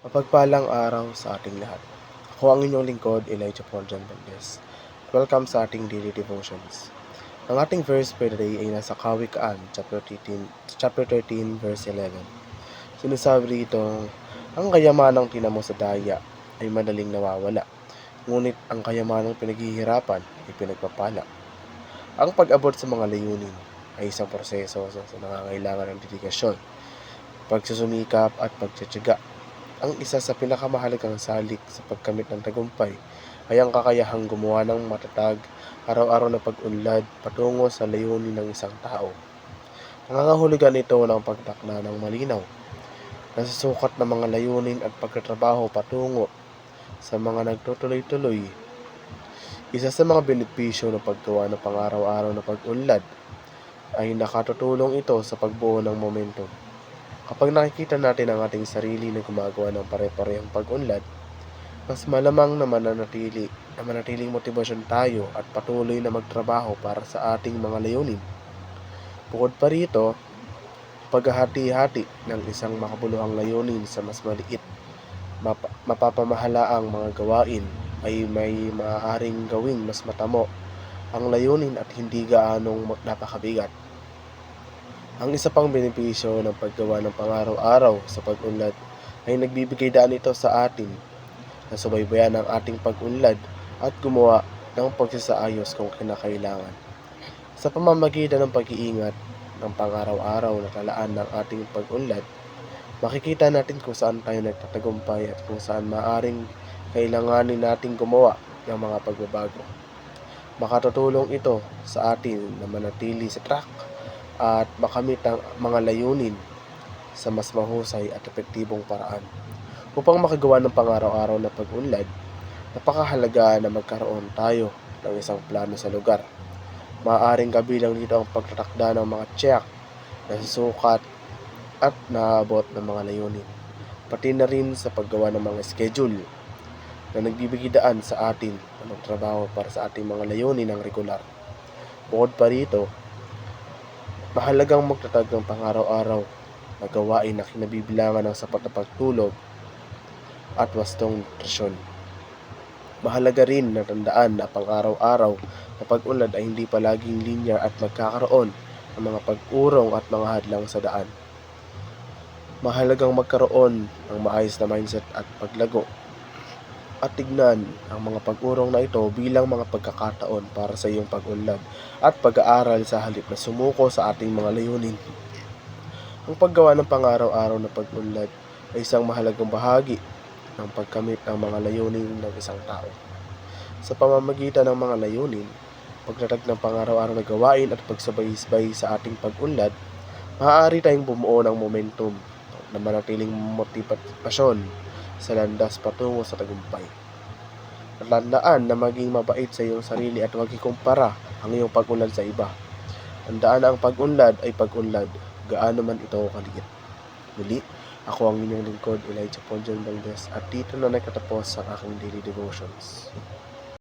Mapagpalang araw sa ating lahat. Ako ang inyong lingkod, Elijah Paul John Valdez. Welcome sa ating daily devotions. Ang ating verse for today ay nasa Kawikaan, chapter 13, verse 11. Sinasabi rito, ang kayamanang tinamo sa daya ay madaling nawawala, ngunit ang kayamanang pinaghihirapan ay pinagpapala. Ang pag-abot sa mga layunin ay isang proseso sa nangangailangan ng dedikasyon, pagsusumikap at pagtsatsaga. Ang isa sa pinakamahalagang salik sa pagkamit ng tagumpay ay ang kakayahang gumawa ng matatag, araw-araw na pag-unlad patungo sa layunin ng isang tao. Nangangahulugan ito ng pagtakda ng malinaw, nasusukat ng mga layunin at pagtatrabaho patungo sa mga nagtutuloy-tuloy. Isa sa mga benepisyo ng paggawa ng pang-araw-araw na pag-unlad ay nakatutulong ito sa pagbuo ng momentum. Kapag nakikita natin ang ating sarili na gumagawa ng pare-parehong pag-unlad, mas malamang na manatiling motibasyon tayo at patuloy na magtrabaho para sa ating mga layunin. Bukod pa rito, paghahati-hati ng isang makabuluhang layunin sa mas maliit, mapapamahalaang mga gawain ay may maaaring gawing mas matamo ang layunin at hindi gaanong napakabigat. Ang isa pang benepisyo ng paggawa ng pang-araw-araw sa pag-unlad ay nagbibigay daan ito sa atin na subaybayan ang ating pag-unlad at gumawa ng pagsasaayos kung kinakailangan. Sa pamamagitan ng pag-iingat ng pang-araw-araw na talaan ng ating pag-unlad, makikita natin kung saan tayo nagtatagumpay at kung saan maaaring kailanganin nating gumawa ng mga pagbabago. Makatutulong ito sa atin na manatili sa track at makamit ang mga layunin sa mas mahusay at epektibong paraan. Upang makagawa ng pang-araw-araw na pag-unlad, napakahalaga na magkaroon tayo ng isang plano sa lugar. Maaaring kabilang dito ang pagtatakda ng mga check, nasusukat at naabot ng mga layunin. Pati na rin sa paggawa ng mga schedule na nagbibigay daan sa atin na magtrabaho para sa ating mga layunin ng regular. Bukod pa rito, mahalagang magtatag ng pang-araw-araw na gawain na kinabibilangan ng sapat na pagtulog at wastong nutrisyon. Mahalaga rin na tandaan na pang-araw-araw na pag-unlad ay hindi palaging linear at magkakaroon ng mga pag-urong at mga hadlang sa daan. Mahalagang magkaroon ng maayos na mindset at paglago at tignan ang mga pag-urong na ito bilang mga pagkakataon para sa iyong pag-unlad at pag-aaral sa halip na sumuko sa ating mga layunin. Ang paggawa ng pang-araw-araw na pag-unlad ay isang mahalagang bahagi ng pagkamit ng mga layunin ng isang tao. Sa pamamagitan ng mga layunin, pagtatag ng pang-araw-araw na gawain at pagsabay-sabay sa ating pag-unlad, maaari tayong bumuo ng momentum na manatiling motibasyon sa landas patungo sa tagumpay. Tandaan na maging mabait sa iyong sarili at huwag ikumpara ang iyong pag-unlad sa iba. Tandaan na ang pag-unlad ay pag-unlad, gaano man ito kaliit. Muli, ako ang inyong lingkod, Elijah Paul John Valdez, at dito na nagtatapos ang aking daily devotions.